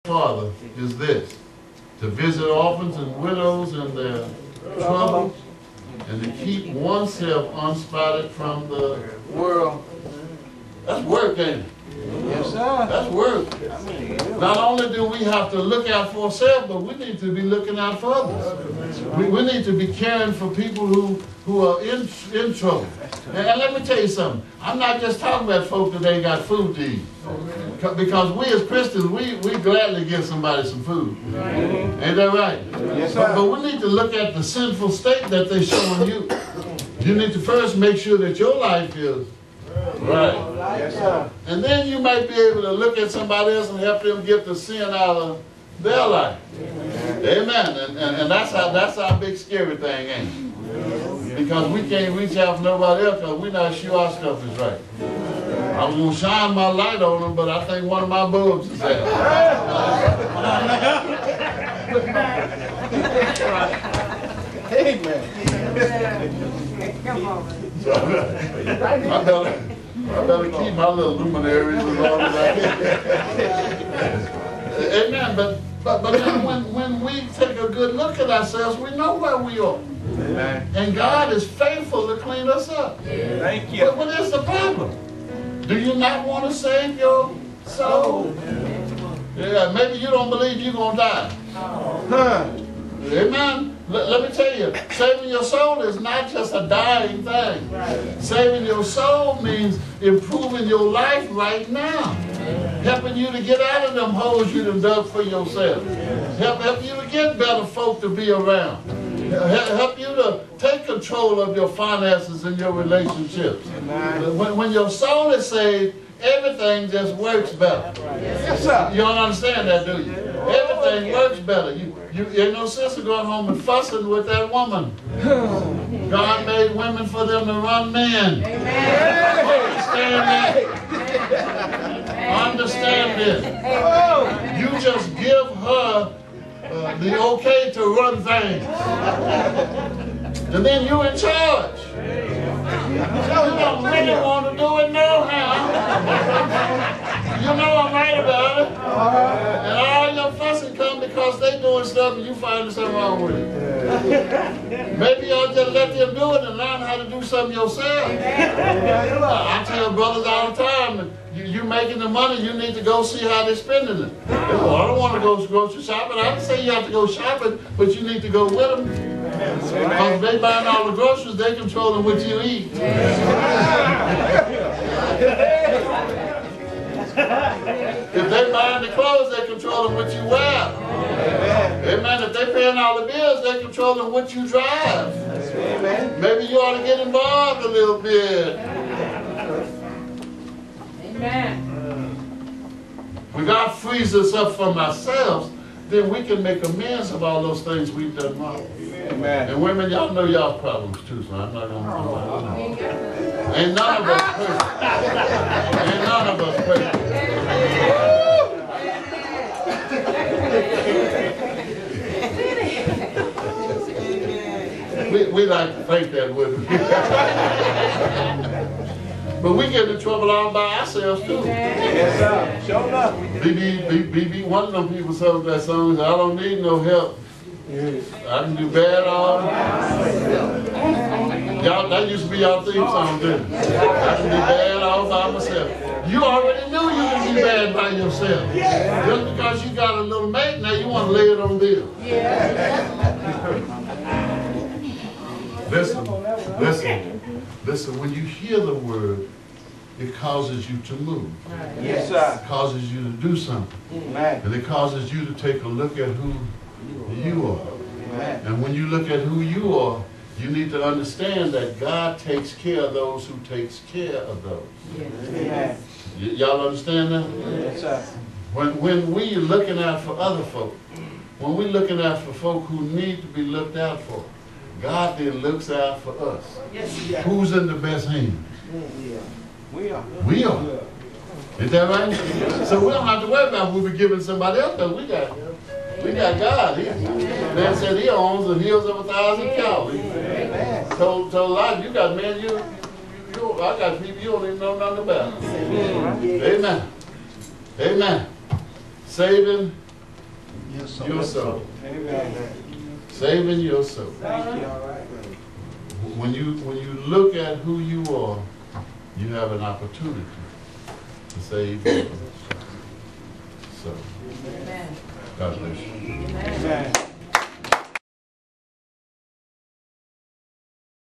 Father is this: to visit orphans and widows in their trouble, and to keep oneself unspotted from the world. That's work, ain't it? Yes, sir. That's work. Not only do we have to look out for ourselves, but we need to be looking out for others. We need to be caring for people who are in trouble. And let me tell you something. I'm not just talking about folk that ain't got food to eat. Because we as Christians, we gladly give somebody some food. Ain't that right? Yes, sir. But we need to look at the sinful state that they're showing you. You need to first make sure that your life is right. Yes, sir. And then you might be able to look at somebody else and help them get the sin out of their life. Amen. And that's our big scary thing, ain't it? Because we can't reach out for nobody else because we're not sure our stuff is right. I was going to shine my light on them, but I think one of my bulbs is out. Amen. Come on. I better keep my little luminaries as long as I can. Amen. But then when we take a good look at ourselves, we know where we are. Amen. And God is faithful to clean us up. Thank you. But what is the problem? Do you not want to save your soul? Yeah, maybe you don't believe you're going to die. Huh. Amen. Let me tell you, saving your soul is not just a dying thing. Saving your soul means improving your life right now. Helping you to get out of them holes you done dug for yourself. Help you to get better folk to be around. Help you to take control of your finances and your relationships. When your soul is saved, everything just works better. Yes, sir. You don't understand that, do you? Everything works better. You ain't no sense of going home and fussing with that woman. God made women for them to run men. Understand that? Understand this. You just give her the okay to run things. And then you're in charge. You don't really want to do it nohow. You know I'm right about it. And all your fussing come because they doing stuff and you find something wrong with it. Maybe y'all just let them do it and learn how to do something yourself. I tell brothers all the time, you making the money, you need to go see how they're spending it. Well, I don't want to go grocery shopping. I didn't say you have to go shopping, but you need to go with them. Because they buying all the groceries, they controlling what you eat. If they buying the clothes, they controlling what you wear. Amen. If they paying all the bills, they controlling what you drive. Maybe you ought to get involved a little bit. Amen. When God frees us up from ourselves, then we can make amends of all those things we've done wrong. Amen. And women, y'all know y'all problems too, so I'm not going to. Ain't none of us perfect. Ain't none of us perfect. We like to think that, wouldn't we? But we get in trouble all by ourselves too. Yes, sir. Show enough. BB, one of them people sung that song, I don't need no help. I can do bad all y'all, that used to be y'all theme song, didn't it? I can do bad all by myself. You already knew you could be bad by yourself. Just because you got a little mate, now you want to lay it on Bill. Listen, when you hear the word, it causes you to move. Yes, sir. It causes you to do something. And it causes you to take a look at who you are. And when you look at who you are, you need to understand that God takes care of those who takes care of those. Y'all understand that? Yes, sir. When we are looking out for other folk, when we're looking out for folk who need to be looked out for, God then looks out for us. Who's in the best hands? We are. We are. Is that right? So we don't have to worry about what we're giving somebody else because we got God. Man said he owns the hills of 1,000 cattle. Told Elijah, you got man, I got people you don't even know nothing about. Amen. Amen. Saving your soul. Amen. Saving your soul. Thank you. When you look at who you are, you have an opportunity to save your soul. So, Amen. God bless you. Amen. Amen.